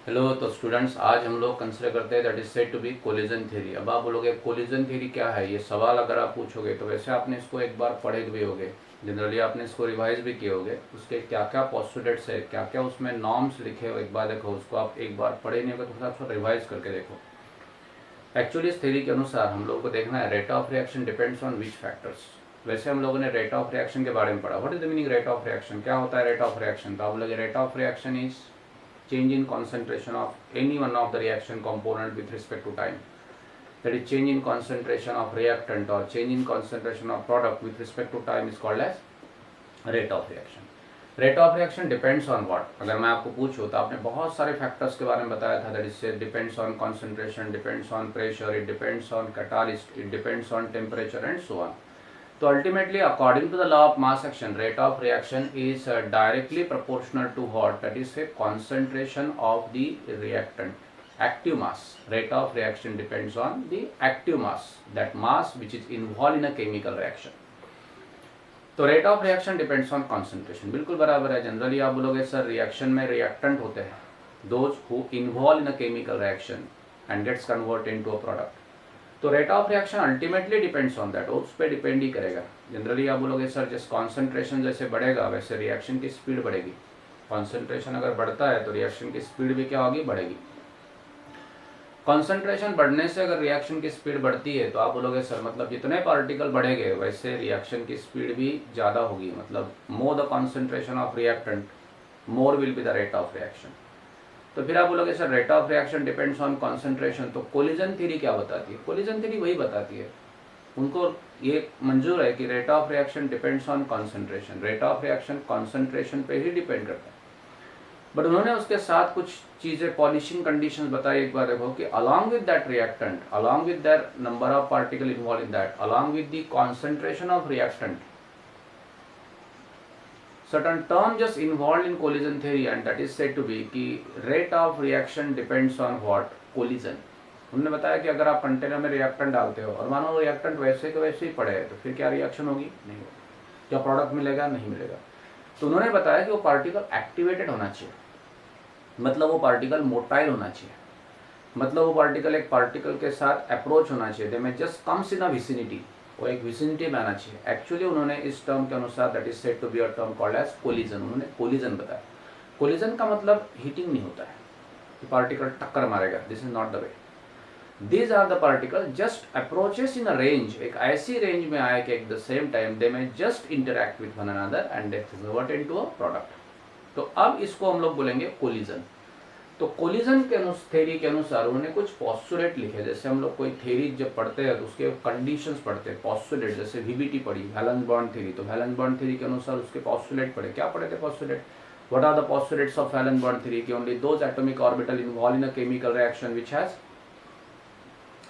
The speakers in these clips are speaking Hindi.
हेलो। तो स्टूडेंट्स, आज हम लोग कंसिडर करते हैं that is said to be collision theory. अब आप बोलोगे कोलिजन थ्योरी क्या है, ये सवाल अगर आप पूछोगे तो वैसे आपने इसको एक बार पढ़े भी होगे, जनरली आपने इसको रिवाइज भी किए होगे। उसके क्या क्या पोस्टुलेट्स है, क्या क्या उसमें नॉर्म्स लिखे हो, एक बार देखो उसको। आप एक बार पढ़े नहीं होगा तो थोड़ा सा रिवाइज करके देखो। एक्चुअली इस थ्योरी के अनुसार हम लोग को देखना है rate of reaction depends on which factors. वैसे हम लोगों ने रेट ऑफ रिएक्शन के बारे में पढ़ा। What is the meaning rate of reaction, क्या होता है रेट ऑफ रिएक्शन? तो आप लोग rate of reaction is change in concentration of any one of the reaction component with respect to time. That is, change in concentration of reactant or change in concentration of product with respect to time is called as rate of reaction. Rate of reaction depends on what? अगर मैं आपको पूछूं तो आपने बहुत सारे फैक्टर्स के बारे में बताया था। That is depends on concentration, depends on pressure, it depends on catalyst, it depends on temperature and so on. तो ultimately according to the law of mass action, rate of reaction is directly proportional to what? That is concentration of the reactant, active mass. Rate of reaction depends on the active mass, that mass which is involved in a chemical reaction. तो rate of reaction depends on concentration, बिल्कुल बराबर है। जनरली आप बोलोगे सर रिएक्शन में रिएक्टेंट होते हैं, those who involve in a chemical reaction and gets convert into a product. तो rate of reaction ultimately depends on that, उस पर डिपेंड ही करेगा। जनरली आप बोलोगे सर जिस कॉन्सेंट्रेशन जैसे बढ़ेगा वैसे रिएक्शन की स्पीड बढ़ेगी। कॉन्सेंट्रेशन अगर बढ़ता है तो रिएक्शन की स्पीड भी क्या होगी? बढ़ेगी। कॉन्सेंट्रेशन बढ़ने से अगर रिएक्शन की स्पीड बढ़ती है तो आप बोलोगे सर मतलब जितने पार्टिकल बढ़ेंगे वैसे रिएक्शन की स्पीड भी ज़्यादा होगी, मतलब more the concentration of reactant more will be the rate of reaction. तो फिर आप बोलोगे sir rate of reaction depends on concentration, तो कोलिजन थ्योरी क्या बताती है? कोलिजन थ्योरी वही बताती है, उनको ये मंजूर है कि rate of reaction depends on concentration, rate of reaction concentration पे ही डिपेंड करता है। बट उन्होंने उसके साथ कुछ चीज़ें पॉलिशिंग कंडीशंस बताई। एक बार देखो कि along with that reactant, along with that number of particle involve in that, along with the concentration of reactant, certain term just involved in collision theory and that is said to be कि rate of reaction depends on what? collision। उन्होंने बताया कि अगर आप कंटेनर में रिएक्टेंट डालते हो और मानो रिएक्टेंट वैसे के वैसे ही पड़े है तो फिर क्या रिएक्शन होगी? नहीं होगी। क्या प्रोडक्ट मिलेगा? नहीं मिलेगा। तो उन्होंने बताया कि वो पार्टिकल एक्टिवेटेड होना चाहिए, मतलब वो पार्टिकल मोटाइल होना चाहिए, मतलब वो पार्टिकल एक पार्टिकल के साथ अप्रोच होना चाहिए। दे may just comes in a vicinity, वो एक विसिनिटी में आना चाहिए। एक्चुअली उन्होंने इस टर्म के अनुसार that is said to be a term called as collision. उन्होंने कोलिजन बताया। कोलिजन का मतलब हीटिंग नहीं होता है कि पार्टिकल टक्कर मारेगा, this is not the way. These are the particle just approaches in a range, एक ऐसी रेंज में आए कि at the same time they may just interact with one another and they convert into a product. तो अब इसको हम लोग बोलेंगे कोलिजन। तो कोलिजन के थ्योरी के अनुसार उन्होंने कुछ पोस्टुलेट लिखे। जैसे हम लोग कोई थ्योरी जब पढ़ते हैं तो उसके कंडीशंस पढ़ते हैं, पोस्टुलेट। जैसे वीबीटी पढ़ी, वैलेंस बॉन्ड थ्योरी, तो वैलेंस बॉन्ड थ्योरी के अनुसार उसके पोस्टुलेट पढ़े। क्या पढ़े थे postulate? What are the postulates of valence bond theory? कि only those atomic orbital involve in a chemical reaction which has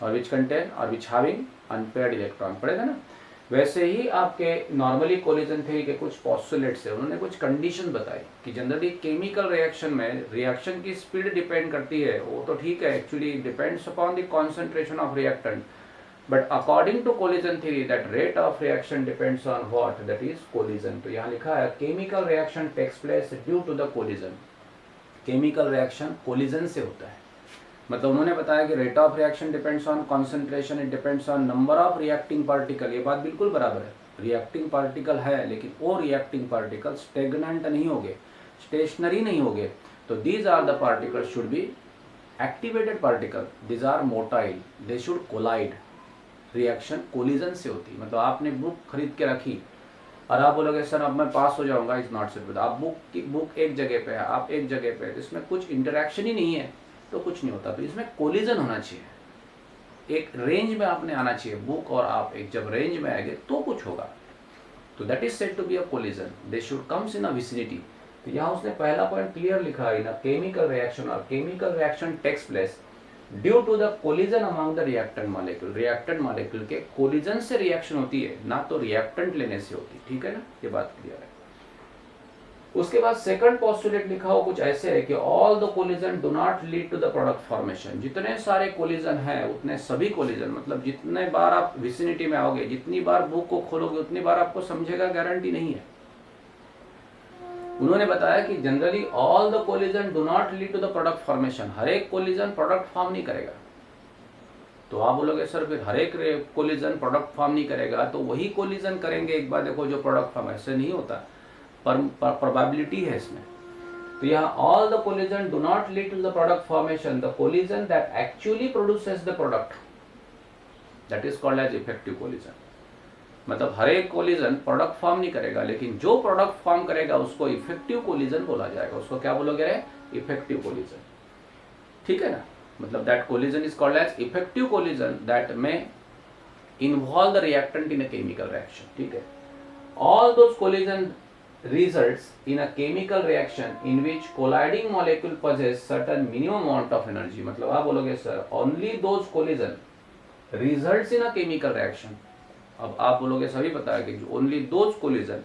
or which contain or which having unpaired electron, पढ़े थे ना। वैसे ही आपके नॉर्मली कोलिजन थ्योरी के कुछ पोस्टुलेट्स है, उन्होंने कुछ कंडीशन बताई कि जनरली केमिकल रिएक्शन में रिएक्शन की स्पीड डिपेंड करती है, वो तो ठीक है, actually depends upon the concentration of reactant, but according to collision theory that rate of reaction depends on what? That is collision. तो यहाँ लिखा है chemical reaction takes place due to the collision. Chemical reaction collision से होता है, मतलब उन्होंने बताया कि rate of reaction depends on concentration, it depends on number of reacting particle. ये बात बिल्कुल बराबर है, रिएक्टिंग पार्टिकल है लेकिन वो रिएक्टिंग पार्टिकल स्टेगनेंट नहीं होंगे, स्टेशनरी नहीं होंगे। तो these are the particle should be activated particle, these are motile, they should collide. Reaction collision से होती है। मतलब आपने बुक खरीद के रखी और आप बोलोगे सर अब मैं पास हो जाऊंगा, इज नॉट सेट। आप बुक एक जगह पे है, आप एक जगह पे है, इसमें कुछ इंटरेक्शन ही नहीं है तो कुछ नहीं होता। तो इसमें कोलिजन होना चाहिए, एक रेंज में आपने आना चाहिए, बुक और आप एक जब रेंज में आएंगे तो कुछ होगा। तो that is said to be a collision, they should comes in a vicinity. तो यहाँ उसने पहला पॉइंट क्लियर लिखा है, इन अ केमिकल रिएक्शन और chemical reaction takes place due to the collision among the reactant molecule. Reactant molecule के कोलिजन से रिएक्शन होती है, ना तो रिएक्टेंट लेने से होती। ठीक है ना, ये बात क्लियर है। उसके बाद सेकंड पोस्टुलेट लिखा हो कुछ ऐसे है कि all the collision do not lead to the product formation. जितने सारे कोलिजन हैं उतने सभी कोलिजन, मतलब जितने बार आप विसिनिटी में आओगे, जितनी बार बुक को खोलोगे उतनी बार आपको समझेगा, गारंटी नहीं है। उन्होंने बताया कि generally all the collision do not lead to the product formation, हर एक कोलिजन प्रोडक्ट फॉर्म नहीं करेगा। तो आप बोलोगे सर फिर हर एक कोलिजन प्रोडक्ट फॉर्म नहीं करेगा तो वही कोलिजन करेंगे एक बार देखो जो प्रोडक्ट फॉर्म, ऐसे नहीं होता, पर प्रोबेबिलिटी है इसमें। तो यहाँ all the collision do not lead to the product formation, the collision that actually produces the product that is called as effective collision. मतलब हर एक कोलिजन प्रोडक्ट फॉर्म नहीं करेगा, लेकिन जो प्रोडक्ट फॉर्म करेगा उसको इफेक्टिव कोलिजन बोला जाएगा। उसको क्या बोलोगे? इफेक्टिव कोलिजन, ठीक है ना। मतलब that collision is called as effective collision that में involve the reactant in a chemical reaction, ठीक है। All those collision results in a chemical reaction in which colliding molecule possess certain minimum amount of energy। मतलब आप बोलोगे sir only those collision results in a chemical reaction। अब आप बोलोगे सभी पता है कि only those collision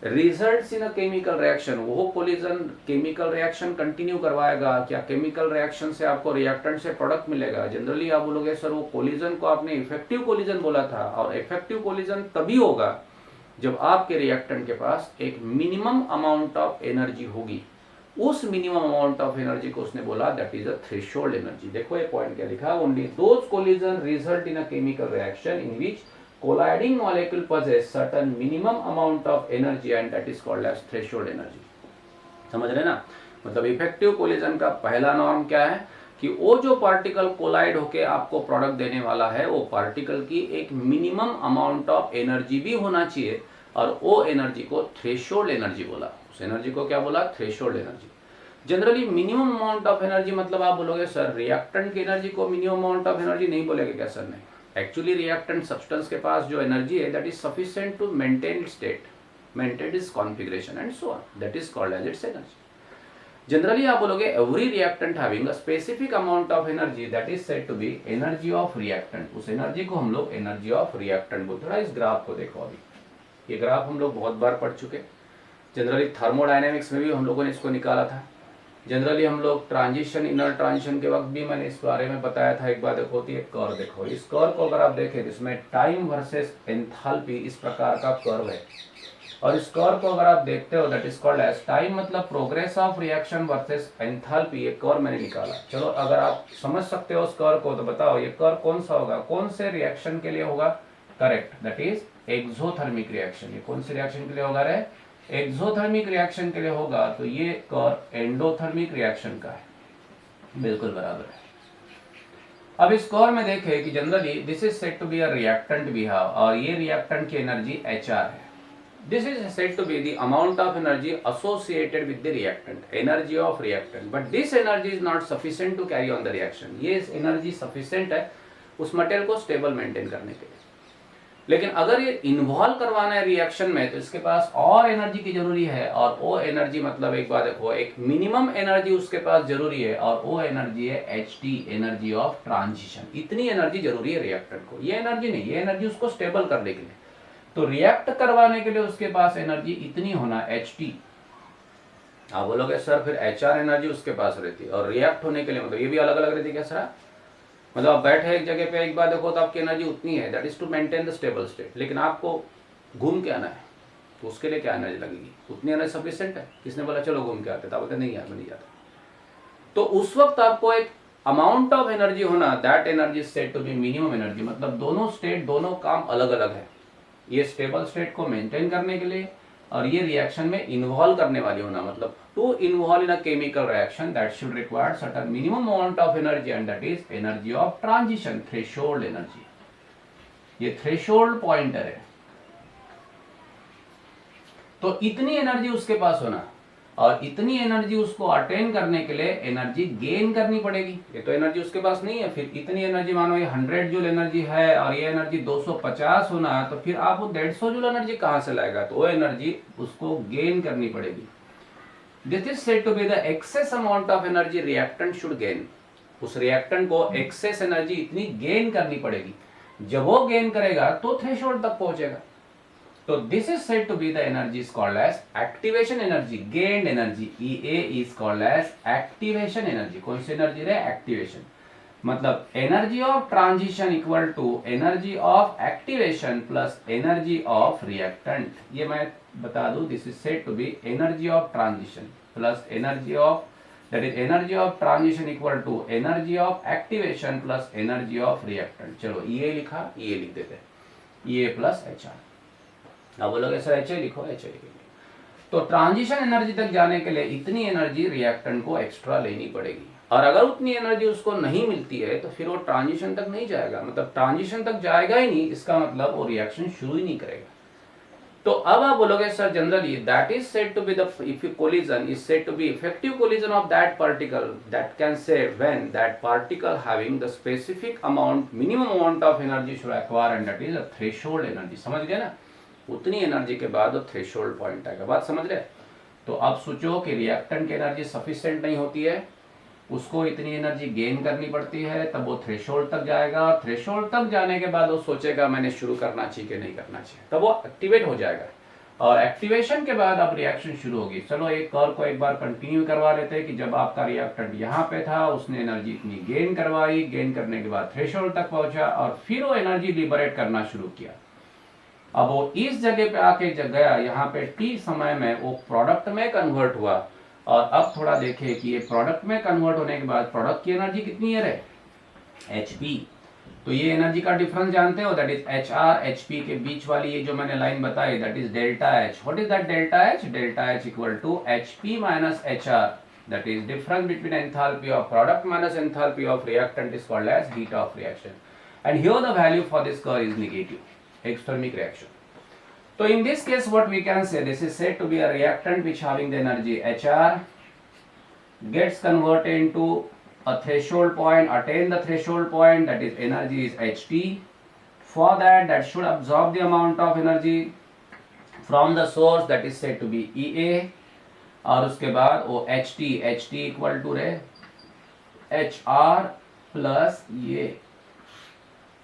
results in a chemical reaction, वो collision chemical reaction continue करवाएगा क्या? chemical reaction से आपको reactant से product मिलेगा। जनरली आप बोलोगे सर वो collision को आपने effective collision बोला था, और effective collision तभी होगा जब आपके रिएक्टेंट के पास एक मिनिमम अमाउंट ऑफ एनर्जी होगी। उस मिनिमम अमाउंट ऑफ एनर्जी को उसने बोला that is a threshold energy. देखो ये पॉइंट क्या लिखा है, only those collision result in a chemical reaction in which colliding molecule possess certain minimum amount of energy and that is called as threshold energy. समझ रहे ना। मतलब इफेक्टिव कोलिजन का पहला नॉर्म क्या है कि वो जो पार्टिकल कोलाइड होके आपको प्रोडक्ट देने वाला है वो पार्टिकल की एक मिनिमम अमाउंट ऑफ एनर्जी भी होना चाहिए, और वो एनर्जी को थ्रेशोल्ड एनर्जी बोला। उस एनर्जी को क्या बोला? Threshold energy. Generally minimum amount of energy मतलब आप बोलोगे सर रिएक्टेंट की एनर्जी को मिनिमम अमाउंट ऑफ एनर्जी नहीं बोलेगे क्या? सर नहीं, एक्चुअली रिएक्टेंट सब्सटेंस के पास जो एनर्जी है that is sufficient to maintain its state, maintain its configuration and so on, that is called as its energy. Generally आप बोलोगे every reactant having a specific amount of energy that is said to be energy of reactant. उस एनर्जी को हम लोग एनर्जी ऑफ रिएक्टेंट बोलते हैं। इस ग्राफ को देखो, अभी ये ग्राफ हम लोग बहुत बार पढ़ चुके। जनरली थर्मोडायनेमिक्स में भी हम लोगों ने इसको निकाला था। जनरली हम लोग ट्रांजिशन, इनर ट्रांजिशन के वक्त भी मैंने इस बारे में बताया था। एक बार देखो, होती है कर्व। देखो इस कर्व को अगर आप देखें इसमें टाइम वर्सेस एंथैल्पी इस प्रकार का कर्व है, और इस कर्व को अगर आप देखते हो that is called as time मतलब progress of reaction versus enthalpy. ये कर्व मैंने निकाला। चलो अगर आप समझ सकते हो उस कर्व को तो बताओ ये कर्व कौन सा होगा, कौन से रिएक्शन के लिए होगा? Correct, that is exothermic reaction. ये कौन से रिएक्शन के लिए होगा रे? एक्सोथर्मिक रिएक्शन के लिए होगा। तो ये कर्व एंडोथर्मिक रिएक्शन का है। बिल्कुल बराबर है। अब इस कर्व में देखें कि generally this is said to be a reactant we have, और ये रिएक्टेंट की एनर्जी HR है। This is said to be the amount of energy associated with the reactant, energy of reactant. But this energy is not sufficient to carry on the reaction. ये energy sufficient है उस मटेरियल को स्टेबल मेंटेन करने के लिए। लेकिन अगर ये इन्वॉल्व करवाना है रिएक्शन में तो इसके पास और एनर्जी की जरूरी है, और वो एनर्जी मतलब एक बार देखो एक मिनिमम एनर्जी उसके पास जरूरी है, और वो एनर्जी है HT, एनर्जी ऑफ ट्रांजिशन। इतनी एनर्जी जरूरी है रिएक्टेंट को। ये एनर्जी नहीं, ये एनर्जी उसको स्टेबल करने के लिए। तो रिएक्ट करवाने के लिए उसके पास एनर्जी इतनी होना HT। आप बोलोगे सर फिर HR एनर्जी उसके पास रहती है, और रिएक्ट होने के लिए मतलब ये भी अलग अलग रहती है क्या सर? मतलब आप बैठे एक जगह पे एक बार देखो तो आपकी एनर्जी उतनी है that is to maintain the stable state, लेकिन आपको घूम के आना है तो उसके लिए क्या एनर्जी लगेगी? उतनी एनर्जी सफिशिएंट है? किसने बोला चलो घूम के आते? तो बोलते नहीं यार मैं नहीं जाता। तो उस वक्त आपको एक अमाउंट ऑफ एनर्जी होना, that energy said to be minimum energy. मतलब दोनों स्टेट, दोनों काम अलग अलग है। ये स्टेबल स्टेट को मेंटेन करने के लिए, और ये रिएक्शन में इन्वॉल्व करने वाली होना। मतलब to involve in a chemical reaction that should require certain minimum amount of energy and that is energy of transition, threshold energy. ये थ्रेशोल्ड पॉइंटर है। तो इतनी एनर्जी उसके पास होना, और इतनी एनर्जी उसको अटेन करने के लिए एनर्जी गेन करनी पड़ेगी। ये तो एनर्जी उसके पास नहीं है। फिर इतनी एनर्जी, मानो ये 100 जूल एनर्जी है और ये एनर्जी 250 होना है, तो फिर आप वो 150 जूल एनर्जी कहां से लाएगा? तो वो एनर्जी उसको गेन करनी पड़ेगी। This is said to be the excess amount of energy reactant should gain. उस रिएक्टेंट को एक्सेस एनर्जी इतनी गेन करनी पड़ेगी। जब वो गेन करेगा तो थ्रेशोल्ड तक पहुंचेगा। So this is said to be the energy is called as activation energy, gained energy. EA is called as activation energy. कौन सी एनर्जी है? एक्टिवेशन। मतलब energy of transition equal to energy of activation plus energy of reactant. ये मैं बता दूं, this is said to be energy of transition plus energy of, that is energy of transition equal to energy of activation plus energy of reactant. चलो ये लिखा, ये लिख देते हैं, ये प्लस एच आर। अब बोलोगे सर एच ए लिखो, एच ए लिखेंगे। तो ट्रांजिशन एनर्जी तक जाने के लिए इतनी एनर्जी रिएक्टेंट को एक्स्ट्रा लेनी पड़ेगी, और अगर उतनी एनर्जी उसको नहीं मिलती है तो फिर वो ट्रांजिशन तक नहीं जाएगा, मतलब ट्रांजिशन तक जाएगा ही नहीं, इसका मतलब वो रिएक्शन शुरू ही नहीं करेगा। तो अब आप बोलोगे sir generally that is said to be the collision is said to be effective collision of that particle that can say when that particle having the specific amount minimum amount of energy should acquire and that is a threshold energy. समझ गए ना, उतनी एनर्जी के बाद वो थ्रेशोल्ड पॉइंट आएगा। बात समझ रहे? तो अब सोचो कि रिएक्टेंट की एनर्जी सफिशिएंट नहीं होती है, उसको इतनी एनर्जी गेन करनी पड़ती है, तब वो थ्रेशोल्ड तक जाएगा। थ्रेशोल्ड तक जाने के बाद वो सोचेगा मैंने शुरू करना चाहिए कि नहीं करना चाहिए, तब वो एक्टिवेट हो जाएगा, और एक्टिवेशन के बाद अब रिएक्शन शुरू होगी। चलो एक कर्व को एक बार कंटिन्यू करवा लेते हैं कि जब आपका रिएक्टेंट यहाँ पे था, उसने एनर्जी इतनी गेन करवाई, गेन करने के बाद थ्रेशोल्ड तक पहुंचा, और फिर वो एनर्जी लिबरेट करना शुरू किया। अब वो इस जगह पे आके गया, यहाँ पे टी समय में वो प्रोडक्ट में कन्वर्ट हुआ, और अब थोड़ा देखें कि ये प्रोडक्ट में कन्वर्ट होने के बाद प्रोडक्ट की एनर्जी कितनी है रे, HP। तो ये एनर्जी का डिफरेंस जानते हो, दैट इज HR HP के बीच वाली ये जो मैंने लाइन बताई, that is delta H। What is that delta H? Delta H equal to HP minus HR, that is difference between enthalpy of product minus enthalpy of reactant is called as heat of reaction, and here the value for this curve is negative, exothermic reaction. So in this case what we can say, this is said to be a reactant which having the energy HR gets converted into a threshold point, attain the threshold point, that is energy is HT. For that should absorb the amount of energy from the source, that is said to be EA, और उसके बाद वो HT इक्वल टू रे HR प्लस ये,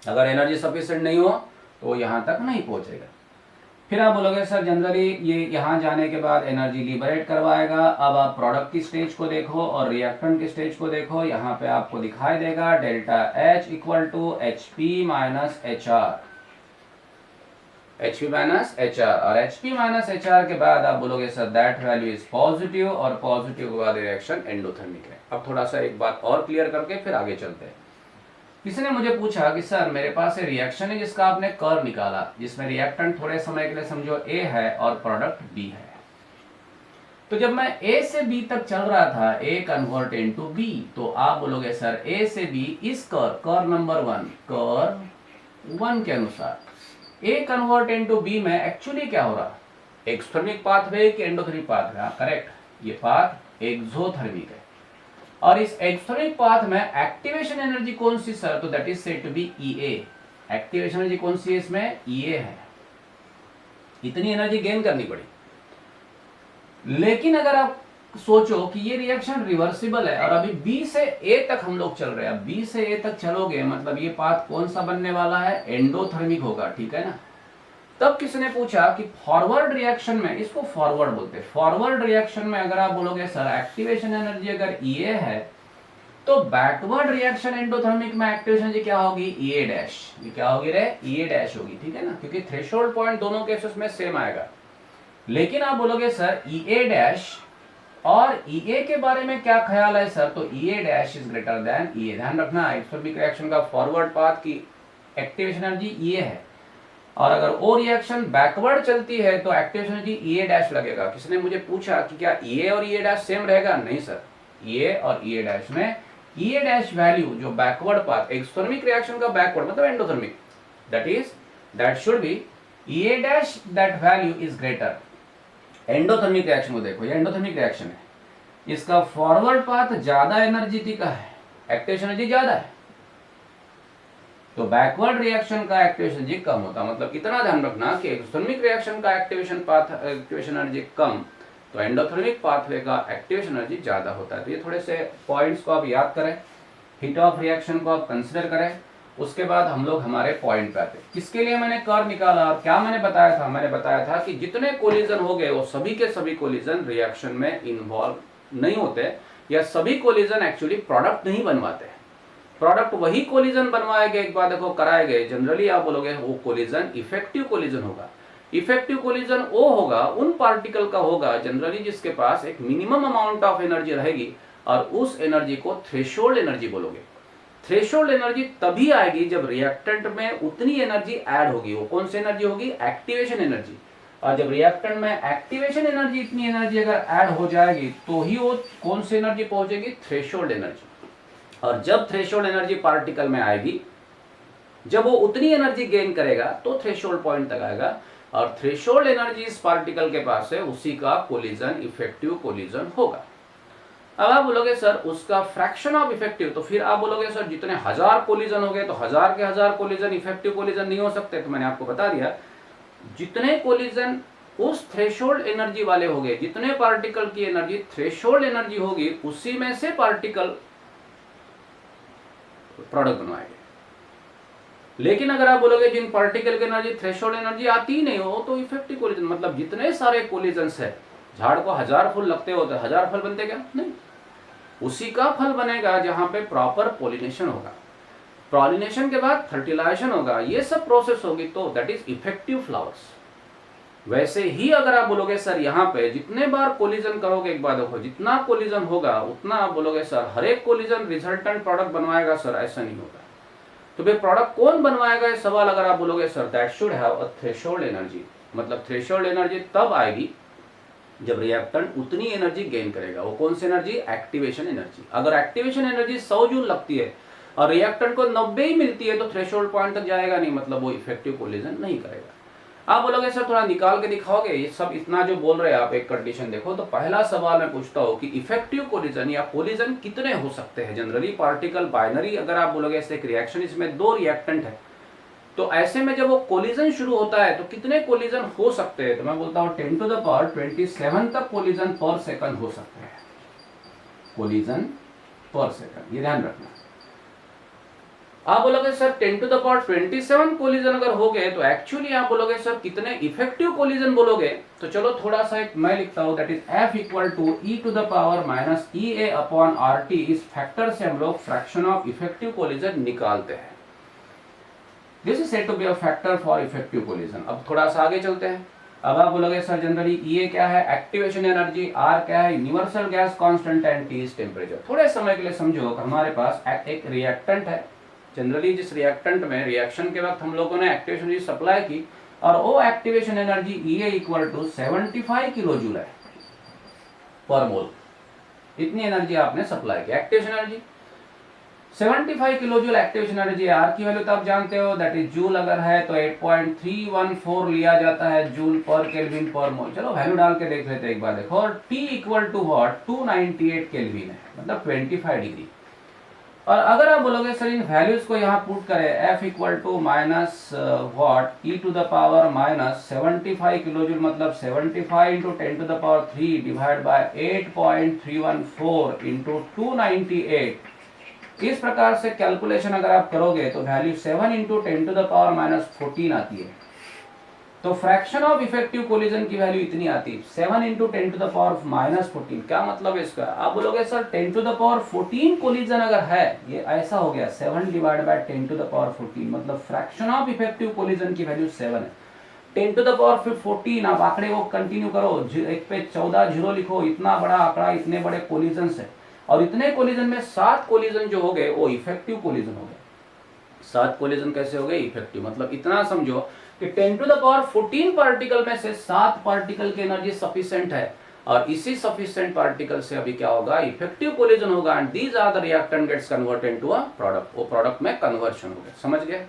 अगर एनर्जी सफिशिएंट नहीं हो तो यहाँ तक नहीं पहुंचेगा। फिर आप बोलोगे सर जनरली ये यहाँ जाने के बाद एनर्जी लिबरेट करवाएगा। अब आप प्रोडक्ट की स्टेज को देखो और रिएक्टेंट की स्टेज को देखो, यहाँ पे आपको दिखाई देगा delta H equal to HP minus HR, HP minus HR, और HP माइनस HR के बाद आप बोलोगे sir that value is positive, और पॉजिटिव के बाद रिएक्शन एंडोथर्मिक है। अब थोड़ा सा एक बात और क्लियर करके फिर आगे चलते हैं। किसी ने मुझे पूछा कि सर मेरे पास एक रिएक्शन है जिसका आपने कर्व निकाला, जिसमें रिएक्टेंट थोड़े समय के लिए समझो A है और प्रोडक्ट B है। तो जब मैं A से B तक चल रहा था, A कन्वर्ट इनटू B, तो आप बोलोगे सर A से B इस कर्व नंबर 1, कर्व 1 के अनुसार A कन्वर्ट इनटू B में एक्चुअली क्या हो रहा, एक्सोथर्मिक पाथवे कि एंडोथर्मिक पाथवे? करेक्ट, ये पाथ एक्सोथर्मिक है। और इस एक्सोथर्मिक पाथ में एक्टिवेशन एनर्जी कौन सी सर? तो that is said to be EA। Activation energy कौन सी है इसमें? EA है। इतनी एनर्जी गेन करनी पड़ी। लेकिन अगर आप सोचो कि ये रिएक्शन रिवर्सिबल है और अभी B से A तक हम लोग चल रहे हैं, B से A तक चलोगे मतलब ये पाथ कौन सा बनने वाला है? एंडोथर्मिक होगा, ठीक है ना। तब किसने पूछा कि फॉरवर्ड रिएक्शन में, इसको फॉरवर्ड बोलते हैं, फॉरवर्ड रिएक्शन में अगर आप बोलोगे सर एक्टिवेशन एनर्जी अगर EA है तो बैकवर्ड रिएक्शन एंडोथर्मिक में एक्टिवेशन एनर्जी क्या होगी? EA dash. ये क्या होगी रे? EA डैश होगी, ठीक है ना, क्योंकि थ्रेशोल्ड पॉइंट दोनों केसेस में सेम आएगा। लेकिन आप बोलोगे सर EA डैश और EA के बारे में क्या ख्याल है सर? तो EA dash is greater than EA। ध्यान रखना एक्सोथर्मिक रिएक्शन का फॉरवर्ड पाथ की एक्टिवेशन एनर्जी EA है, और अगर वो रिएक्शन बैकवर्ड चलती है तो एक्टिवेशन एनर्जी EA डैश लगेगा। किसी ने मुझे पूछा कि क्या EA और EA डैश सेम रहेगा? नहीं सर, EA और EA डैश में EA डैश वैल्यू जो बैकवर्ड पाथ एक्सोथर्मिक रिएक्शन का बैकवर्ड मतलब endothermic, that should B EA dash, that value is greater. Endothermic reaction को देखो, ये एंडोथर्मिक रिएक्शन है, इसका फॉरवर्ड पाथ ज्यादा एनर्जेटिक का है, एक्टिवेशन एनर्जी ज्यादा है, तो बैकवर्ड रिएक्शन का एक्टिवेशन एनर्जी कम होता है। मतलब इतना ध्यान रखना कि एक्सोथर्मिक रिएक्शन का एक्टिवेशन एनर्जी कम, तो एंडोथर्मिक पाथवे का एक्टिवेशन एनर्जी ज्यादा होता है। तो ये थोड़े से पॉइंट्स को आप याद करें, हीट ऑफ रिएक्शन को आप कंसिडर करें। उसके बाद हम लोग हमारे पॉइंट पे आते हैं। किसके लिए मैंने कर्व निकाला और क्या मैंने बताया था? मैंने बताया था कि जितने कोलिजन हो गए वो सभी के सभी कोलिजन रिएक्शन में इन्वॉल्व नहीं होते, या सभी कोलिजन एक्चुअली प्रोडक्ट नहीं बनवाते। प्रोडक्ट वही कोलिजन बनवाए गए, एक बार देखो कराए गए, जनरली आप बोलोगे वो कोलिजन इफेक्टिव कोलिजन होगा। इफेक्टिव कोलिजन वो होगा उन पार्टिकल का होगा जनरली जिसके पास एक मिनिमम अमाउंट ऑफ एनर्जी रहेगी, और उस एनर्जी को थ्रेशोल्ड एनर्जी बोलोगे। थ्रेशोल्ड एनर्जी तभी आएगी जब रिएक्टेंट में उतनी एनर्जी ऐड होगी। वो कौन सी एनर्जी होगी? Activation energy. और जब रिएक्टेंट में एक्टिवेशन एनर्जी, इतनी एनर्जी अगर ऐड हो जाएगी तो ही वो कौन सी एनर्जी पहुंचेगी? Threshold energy. और जब थ्रेशोल्ड एनर्जी पार्टिकल में आएगी, जब वो उतनी एनर्जी गेन करेगा तो थ्रेशोल्ड पॉइंट तक आएगा, और थ्रेशोल्ड एनर्जी इस पार्टिकल के पास है, उसी का कोलिजन इफेक्टिव कोलिजन होगा। अब आप बोलोगे सर उसका फ्रैक्शन ऑफ इफेक्टिव, तो फिर आप बोलोगे सर जितने 1000 कोलिजन हो गए तो 1000 के 1000 कोलिजन इफेक्टिव कोलिजन नहीं हो सकते। तो मैंने आपको बता दिया, जितने कोलिजन उस थ्रेशोल्ड एनर्जी वाले हो गए, जितने पार्टिकल की एनर्जी थ्रेशोल्ड एनर्जी होगी, उसी में से पार्टिकल प्रोडक्ट बनवाएंगे। लेकिन अगर आप बोलोगे जिन पार्टिकल की एनर्जी थ्रेशोल्ड एनर्जी आती ही नहीं हो, तो इफेक्टिव कोलिजन मतलब जितने सारे कोलिजन्स है, झाड़ को 1000 फूल लगते होते 1000 फल बनते क्या? नहीं, उसी का फल बनेगा जहां पे प्रॉपर पॉलिनेशन होगा। पॉलिनेशन के बाद फर्टिलाइजेशन होगा, ये सब प्रोसेस होगी, तो दैट इज इफेक्टिव फ्लावर्स। वैसे ही अगर आप बोलोगे सर यहाँ पे जितने बार कोलिजन करोगे, एक बार देखो जितना कोलिजन होगा उतना आप बोलोगे सर हर एक कोलिजन रिजल्टेंट प्रोडक्ट बनवाएगा। सर ऐसा नहीं होगा। तो भाई प्रोडक्ट कौन बनवाएगा ये सवाल अगर आप बोलोगे sir that should have a threshold energy. मतलब थ्रेशोल्ड एनर्जी तब आएगी जब रिएक्टेंट उतनी एनर्जी गेन करेगा। वो कौन सी एनर्जी? Activation energy. अगर एक्टिवेशन एनर्जी 100 जूल लगती है और रिएक्टेंट को 90 ही मिलती है तो थ्रेशोल्ड पॉइंट तक जाएगा नहीं, मतलब वो इफेक्टिव कोलिजन नहीं करेगा। आप बोलोगे सर थोड़ा निकाल के दिखाओगे, ये सब इतना जो बोल रहे हैं आप, एक कंडीशन देखो। तो पहला सवाल मैं पूछता हूँ कि इफेक्टिव कोलिजन या कोलिजन कितने हो सकते हैं? जनरली पार्टिकल बाइनरी, अगर आप बोलोगे ऐसे एक रिएक्शन इसमें 2 रिएक्टेंट है, तो ऐसे में जब वो कोलिजन शुरू होता है तो कितने कोलिजन हो सकते हैं? तो मैं बोलता हूँ 10 to the power 27 तक कोलिजन पर सेकंड हो सकते हैं। कोलिजन पर सेकंड, ये ध्यान रखना। आप बोलोगे sir 10 to the power 27 collision अगर हो गए तो एक्चुअली आप बोलोगे सर कितने इफेक्टिव कोलिजन बोलोगे? तो चलो थोड़ा सा एक मैं लिखता हूं, that is F equal to E to the power minus EA upon RT। इस फैक्टर से हम लोग फ्रैक्शन ऑफ इफेक्टिव कोलिजन निकालते हैं। This is said to be a factor for effective collision. अब थोड़ा सा आगे चलते हैं। अब आप बोलोगे सर जनरली EA क्या है? Activation energy. R क्या है? Universal gas constant and T is temperature. थोड़े समय के लिए समझो कि हमारे पास एक रिएक्टेंट है। जनरली जिस रिएक्टेंट में रिएक्शन के वक्त हम लोगों ने एक्टिवेशन एनर्जी सप्लाई की, और वो activation energy EA equal to 75 kilo joule है पर मोल। इतनी एनर्जी आपने सप्लाई की, activation energy 75 kilo joule activation energy. R की वैल्यू तो आप जानते हो, दैट इज जूल अगर है तो 8.314 लिया जाता है जूल पर केल्विन पर मोल। चलो वैल्यू डाल के देख लेते हैं एक बार। देखो, और T equal to what? 298 kelvin है, मतलब 25 डिग्री। और अगर आप बोलोगे सर इन वैल्यूज को यहाँ पुट करें, F equal to minus what E to the power minus 75 kilo joule, मतलब 75 into 10 to the power 3 divide by 8.314 into 298। इस प्रकार से कैलकुलेशन अगर आप करोगे तो value 7 into 10 to the power minus 14 आती है। तो फ्रैक्शन ऑफ इफेक्टिव कोलिजन की वैल्यू इतनी आती है, 7 into 10 to the power minus 14। क्या मतलब है इसका? आप बोलोगे sir 10 to the power 14 collision अगर है, ये ऐसा हो गया 7 divide by 10 to the power 14, मतलब फ्रैक्शन ऑफ इफेक्टिव कोलिजन की वैल्यू 7 है। 10 टू द पावर 14, आप आंकड़े को कंटिन्यू करो, एक पे 14 जीरो लिखो, इतना बड़ा आंकड़ा, इतने बड़े कोलिजन है, और इतने कोलिजन में 7 कोलिजन जो हो गए वो इफेक्टिव कोलिजन हो गए। 7 कोलिजन कैसे हो गए? इफेक्टिव। मतलब इतना समझो कि 10 टू द पावर 14 पार्टिकल में से 7 पार्टिकल की एनर्जी सफिशिएंट है, और इसी सफिशिएंट पार्टिकल से अभी क्या होगा? इफेक्टिव कोलिजन होगा, and these are the reactant gets converted into a product. वो प्रोडक्ट में कन्वर्शन हो गया। समझ गए?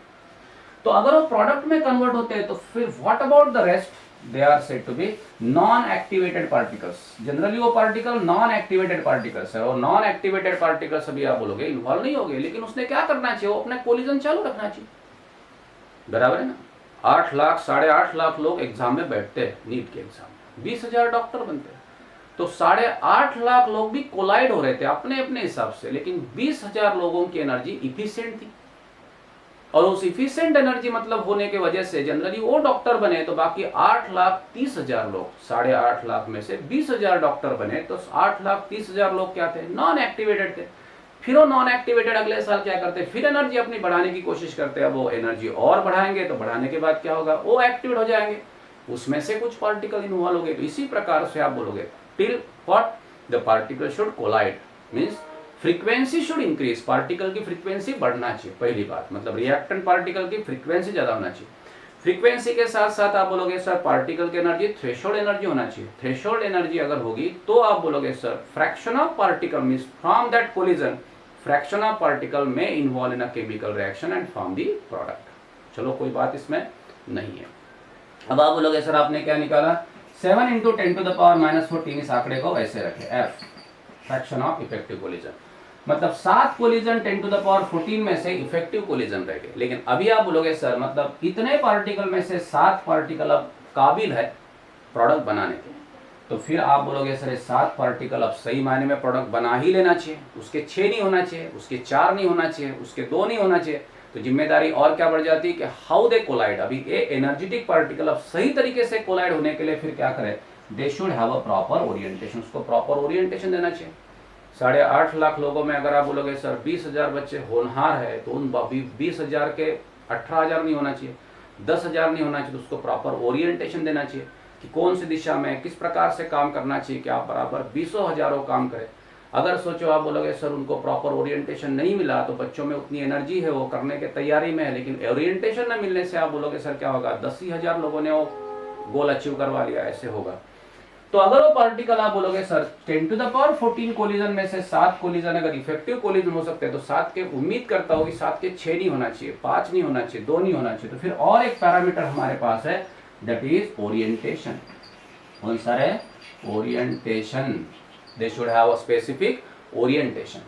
तो अगर वो प्रोडक्ट में कन्वर्ट होते हैं तो फिर what about the rest? They are said to be non activated particles. Generally वो पार्टिकल नॉन एक्टिवेटेड पार्टिकल्स है, और नॉन एक्टिवेटेड पार्टिकल्स अभी आप बोलोगे इन्वॉल्व नहीं हो गए, लेकिन उसने क्या करना चाहिए? वो अपने कोलिजन चालू रखना चाहिए। बराबर है ना? 8 लाख 8.5 लाख लोग एग्जाम में बैठते हैं, नीट के एग्जाम में 20,000 डॉक्टर बनते हैं, तो 8.5 लाख लोग भी कोलाइड हो रहे थे अपने अपने हिसाब से, लेकिन 20,000 लोगों की एनर्जी इफिशिएंट थी, और उस इफिशिएंट एनर्जी मतलब होने की वजह से जनरली वो डॉक्टर बने। तो बाकी 8,30,000 लोग, 8.5 लाख में से 20,000 डॉक्टर बने, तो 8,30,000 लोग क्या थे? नॉन एक्टिवेटेड थे। फिर वो नॉन एक्टिवेटेड अगले साल क्या करते? फिर एनर्जी अपनी बढ़ाने की कोशिश करते हैं। वो एनर्जी और बढ़ाएंगे तो बढ़ाने के बाद क्या होगा? वो एक्टिवेट हो जाएंगे। उसमें से कुछ पार्टिकल इन्वॉल्व हो गए। तो इसी प्रकार से आप बोलोगे till what the particle should collide, means frequency should increase, particle की फ्रीक्वेंसी बढ़ना चाहिए। पहली बात मतलब रिएक्टेंट पार्टिकल की फ्रीक्वेंसी ज्यादा होना चाहिए। फ्रीक्वेंसी के साथ साथ आप बोलोगे सर पार्टिकल की एनर्जी थ्रेशोल्ड एनर्जी होना चाहिए। थ्रेशोल्ड एनर्जी अगर होगी तो आप बोलोगे sir fraction of particle means from that collision fraction of particle में involve in a chemical reaction and form the product. चलो कोई बात इसमें नहीं है। अब आप बोलोगे सर आपने क्या निकाला 7 × 10⁻⁻14 इस आंकड़े को वैसे रखे F fraction of effective collision, मतलब 7 कोलिजन 10⁻14 में से इफेक्टिव कोलिजन रह गए। लेकिन अभी आप बोलोगे सर मतलब इतने पार्टिकल में से 7 पार्टिकल अब काबिल है प्रोडक्ट बनाने के, तो फिर आप बोलोगे सर 7 पार्टिकल अब सही मायने में प्रोडक्ट बना ही लेना चाहिए। उसके 6 नहीं होना चाहिए, उसके 4 नहीं होना चाहिए, उसके 2 नहीं होना चाहिए। तो जिम्मेदारी और क्या बढ़ जाती है कि हाउ दे कोलाइड। अभी ये एनर्जेटिक पार्टिकल अब सही तरीके से कोलाइड होने के लिए फिर क्या करें, दे should have a proper orientation, उसको प्रॉपर ओरिएंटेशन देना चाहिए। 8.5 लाख लोगों में अगर आप बोलोगे सर 20,000 बच्चे होनहार है तो उन 20,000 के 18,000 नहीं होना चाहिए, 10,000 नहीं होना चाहिए, तो उसको प्रॉपर ओरिएंटेशन देना चाहिए कि कौन सी दिशा में किस प्रकार से काम करना चाहिए कि आप बराबर 20,000 काम करें। अगर सोचो आप बोलोगे सर उनको प्रॉपर ओरिएंटेशन नहीं मिला तो बच्चों में उतनी एनर्जी है वो करने के तैयारी में है, लेकिन ओरिएंटेशन न मिलने से आप बोलोगे सर क्या होगा 10,000 लोगों ने वो गोल अचीव करवा लिया, ऐसे होगा। तो अगर वो पार्टिकल आप बोलोगे सर 10⁻14 कोलिजन में से 7 कोलिजन अगर इफेक्टिव कोलिजन हो सकते हैं तो 7 के उम्मीद करता हूँ कि 7 के 6 नहीं होना चाहिए, 5 नहीं होना चाहिए, 2 नहीं होना चाहिए। तो फिर और एक पैरामीटर हमारे पास है दैट इज ओरिएंटेशन। कौन सा है, orientation. They should have a specific orientation.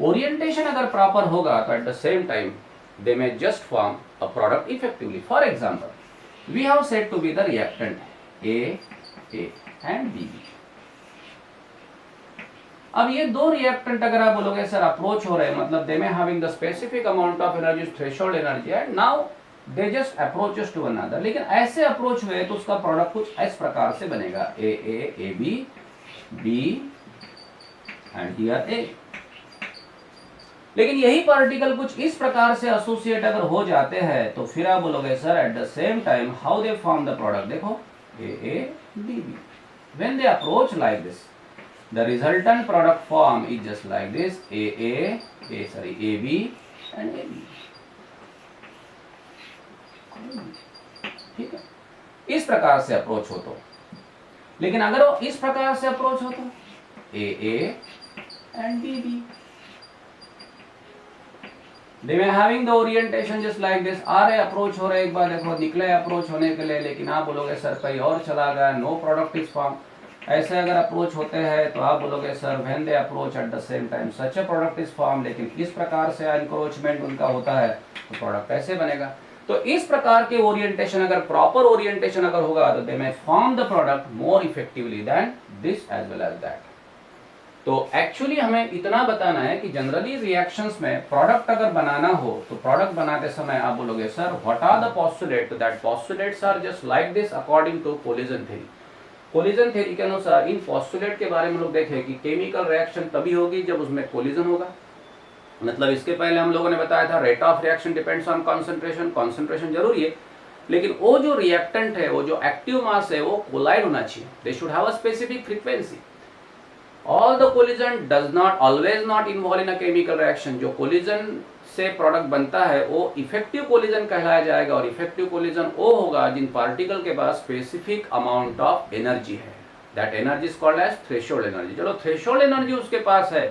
Orientation अगर प्रॉपर होगा तो at the same time they may just form a product effectively. For example we have said to be the reactant A and B. अब ये दो रिएक्टेंट अगर आप बोलोगे सर अप्रोच हो रहे हैं, मतलब they may having the specific amount of energy threshold energy and now they just approaches to one another. लेकिन ऐसे अप्रोच हुए तो उसका प्रोडक्ट कुछ इस प्रकार से बनेगा ए बी एंड हियर ए। लेकिन यही पार्टिकल कुछ इस प्रकार से एसोसिएट अगर हो जाते हैं तो फिर आप बोलोगे sir at the same time how they form the product. देखो A B B, when they approach like this the resultant product form is just like this AB and AB। ठीक है, इस प्रकार से अप्रोच हो तो। लेकिन अगर वो इस प्रकार से अप्रोच हो तो AA and BB they may having the orientation just like this। आ रहे अप्रोच हो रहे, एक बार देखो निकले अप्रोच होने के लिए, लेकिन आप बोलोगे सर कहीं और चला गया, नो प्रोडक्ट इज फॉर्म। ऐसे अगर अप्रोच होते हैं तो आप बोलोगे sir when they approach eight the same time such a product is form. लेकिन इस प्रकार से एनक्रोचमेंट उनका होता है तो प्रोडक्ट कैसे बनेगा। तो इस प्रकार के ओरिएंटेशन अगर प्रॉपर ओरिएंटेशन अगर होगा तो they may form the product more effectively than this as well as that. तो एक्चुअली हमें इतना बताना है कि जनरली रिएक्शंस में प्रोडक्ट अगर बनाना हो तो प्रोडक्ट बनाते समय आप बोलोगे sir what are the postulate, that postulates are just like this according to collision theory. Collision theory के अनुसार इन पोस्टुलेट के बारे में लोग देखें कि केमिकल रिएक्शन तभी होगी जब उसमें कोलिजन होगा। मतलब इसके पहले हम लोगों ने बताया था rate of reaction depends on concentration, concentration जरूरी है, लेकिन वो जो रिएक्टेंट है वो जो एक्टिव मास है वो कोलाइड होना चाहिए, दे should have a specific frequency. All the collision does not always not involve in a chemical reaction। जो कोलिजन से प्रोडक्ट बनता है वो इफेक्टिव कोलिजन कहलाया जाएगा, और इफेक्टिव कोलिजन वो होगा जिन पार्टिकल के पास स्पेसिफिक अमाउंट ऑफ एनर्जी है, that energy is called as threshold energy. चलो थ्रेशोल्ड एनर्जी उसके पास है,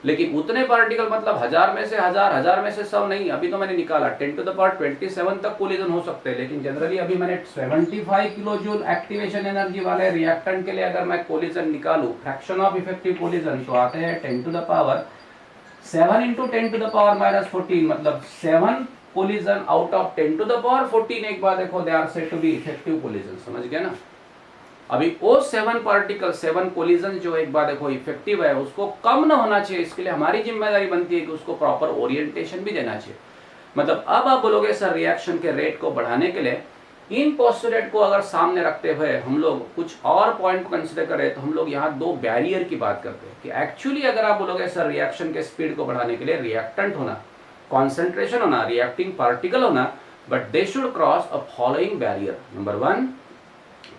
लेकिन उतने पार्टिकल मतलब 1000 में से 1000 में से 100 नहीं। अभी तो मैंने निकाला 10⁻27 तक कोलिजन हो सकते हैं, लेकिन जनरली अभी मैंने 75 किलो जूल एक्टिवेशन एनर्जी वाले रिएक्टेंट के लिए अगर मैं कोलिजन निकालूं फ्रैक्शन ऑफ इफेक्टिव कोलिजन तो आते हैं 10⁻7 × 10⁻14, मतलब 7 कोलिजन आउट ऑफ 10⁻14। एक बार देखो they are said to be effective collision, समझ गए ना। अभी वो 7 पार्टिकल 7 कोलिजन जो एक बार देखो इफेक्टिव है उसको कम ना होना चाहिए, इसके लिए हमारी जिम्मेदारी बनती है कि उसको प्रॉपर ओरिएंटेशन भी देना चाहिए। मतलब अब आप बोलोगे सर रिएक्शन के रेट को बढ़ाने के लिए इन पोस्टुलेट को अगर सामने रखते हुए हम लोग कुछ और पॉइंट कंसिडर करें तो हम लोग यहाँ 2 बैरियर की बात करते हैं कि एक्चुअली अगर आप बोलोगे सर रिएक्शन के स्पीड को बढ़ाने के लिए रिएक्टेंट होना, कॉन्सेंट्रेशन होना, रिएक्टिंग पार्टिकल होना, but they should cross a following barrier. Number 1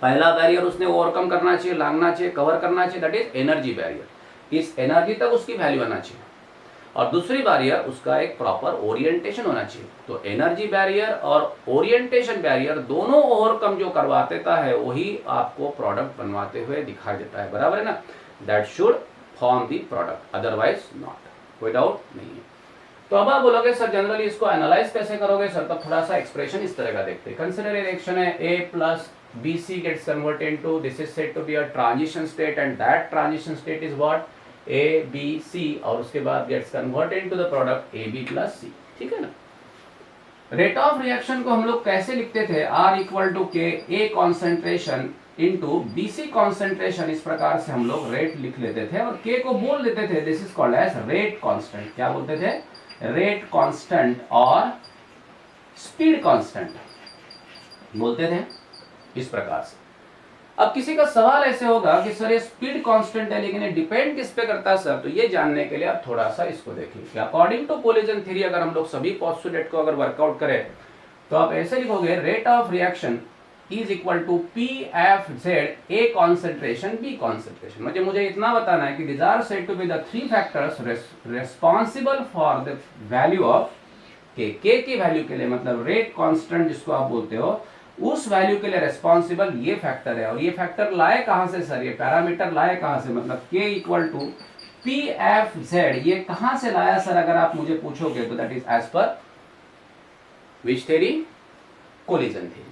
पहला बैरियर उसने ओवरकम करना चाहिए, लांघना चाहिए, कवर करना चाहिए, दैट इज एनर्जी बैरियर। इस एनर्जी तक उसकी वैल्यू आना चाहिए। और दूसरी बैरियर उसका एक प्रॉपर ओरिएंटेशन होना चाहिए। तो एनर्जी बैरियर और ओरिएंटेशन बैरियर दोनों ओवरकम जो करवा देता है वही आपको प्रोडक्ट बनवाते हुए दिखाई देता है, बराबर है ना। That should form the product, otherwise not, कोई डाउट नहीं है। तो अब आप बोलोगे सर जनरली इसको एनालाइज कैसे करोगे सर, तब थोड़ा सा एक्सप्रेशन इस तरह का देखते हैं। कंसिडर रिएक्शन है A plus BC gets converted into, this is said to be a transition state and that transition state is what ABC, और उसके बाद gets converted into the product AB plus C, ठीक है ना। रेट ऑफ रिएक्शन को हम लोग कैसे लिखते थे, R equal to K A concentration into BC concentration, इस प्रकार से हम लोग रेट लिख लेते थे और K को बोल देते थे this is called as rate constant. क्या बोलते थे, रेट कांस्टेंट और स्पीड कांस्टेंट बोलते थे इस प्रकार से। अब किसी का सवाल ऐसे होगा कि सर ये स्पीड कांस्टेंट है लेकिन ये डिपेंड किस पे करता है सर, तो ये जानने के लिए आप थोड़ा सा इसको देखिए। अकॉर्डिंग टू कोलिजन थ्योरी अगर हम लोग सभी पोस्टुलेट को अगर वर्कआउट करें तो आप ऐसे लिखोगे, rate of reaction is equal to PFZ A concentration B concentration. मुझे इतना बताना है कि these are said to be the three factors responsible for the value of K की वैल्यू के लिए, मतलब रेट कांस्टेंट जिसको आप बोलते हो उस वैल्यू के लिए रेस्पॉन्सिबल ये फैक्टर है। और ये फैक्टर लाए कहां से सर, ये पैरामीटर लाए कहां से, मतलब K इक्वल टू PFZ, ये कहां से लाया सर अगर आप मुझे पूछोगे तो that is as per which theory, collision theory.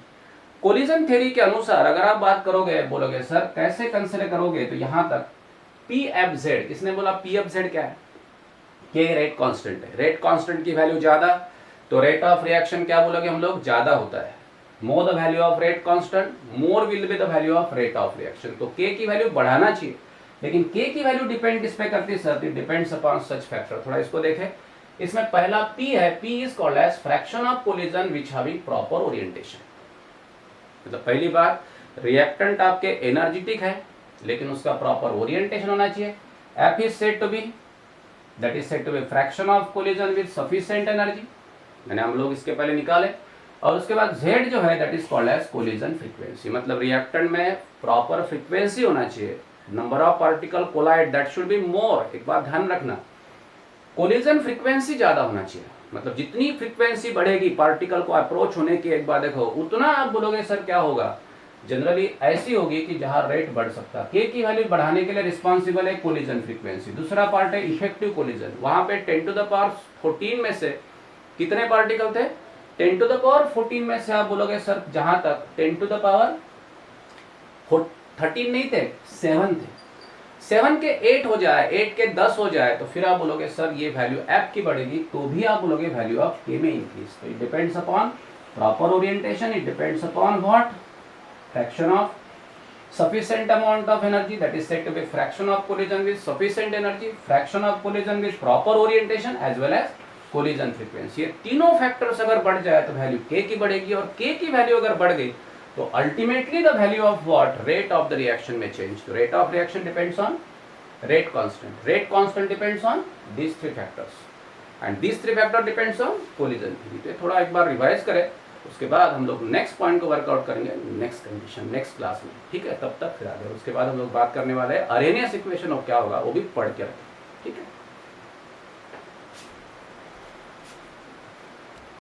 Collision theory के अनुसार अगर आप बात करोगे, बोलोगे सर कैसे कंसीडर करोगे, तो यहां तक PFZ, किसने बोला PFZ क्या है, K रेट कांस्टेंट है। रेट कांस्टेंट की वैल्यू ज्यादा तो रेट ऑफ रिएक्शन क्या बोलोगे हम लोग, ज्यादा होता है। More the value of rate constant more will be the value of rate of reaction. तो K की वैल्यू बढ़ाना चाहिए, लेकिन K की वैल्यू डिपेंड किस पे करती है sir, it depends upon such factor. थोड़ा इसको देखें, इसमें पहला P है, P is called as fraction of collision which having proper orientation. मतलब पहली बात, रिएक्टेंट आपके एनर्जेटिक है लेकिन उसका प्रॉपर ओरिएंटेशन होना चाहिए। F is said to be, that is said to be fraction of collision with sufficient energy, मैंने हम लोग इसके पहले निकाले। और उसके बाद Z जो है that is called as collision frequency, मतलब रिएक्टेंट में प्रॉपर फ्रीक्वेंसी होना चाहिए, number of particle collide that should be more. एक बात ध्यान रखना, कोलिजन फ्रीक्वेंसी ज्यादा होना चाहिए, मतलब जितनी फ्रीक्वेंसी बढ़ेगी पार्टिकल को अप्रोच होने की, एक बार देखो उतना आप बोलोगे सर क्या होगा, जनरली ऐसी होगी कि जहां रेट बढ़ सकता है। K की वैल्यू बढ़ाने के लिए रिस्पॉन्सिबल है कोलिजन फ्रीक्वेंसी। दूसरा पार्ट है इफेक्टिव कोलिजन, वहां पे 10 टू द पावर 14 में से कितने पार्टिकल थे, 10 टू द पावर 14 में से आप बोलोगे सर जहां तक 10 टू द पावर 13 नहीं थे, 7 थे, 7 के 8 हो जाए, 8 के 10 हो जाए, तो फिर आप बोलोगे सर ये वैल्यू F की बढ़ेगी, तो भी आप बोलोगे वैल्यू ऑफ K में इंक्रीज। तो it depends upon proper orientation, it depends upon what, fraction of sufficient amount of energy, that is said to be fraction of collision with sufficient energy, fraction of collision with proper orientation as well as collision frequency। ये तीनों फैक्टर्स अगर बढ़ जाए तो वैल्यू K की बढ़ेगी, और K की वैल्यू अगर बढ़ गई तो ultimately the value of what, rate of the reaction में चेंज। तो rate of reaction depends on rate constant, rate constant depends on these three factors and these three factor depends on collision theory। तो थोड़ा एक बार रिवाइज करें, उसके बाद हम लोग नेक्स्ट पॉइंट को वर्कआउट करेंगे नेक्स्ट कंडीशन नेक्स्ट क्लास में, ठीक है। तब तक फिर आगे, उसके बाद हम लोग बात करने वाले हैं अरेनियस इक्वेशन और क्या होगा वो भी पढ़ के रखें, ठीक है।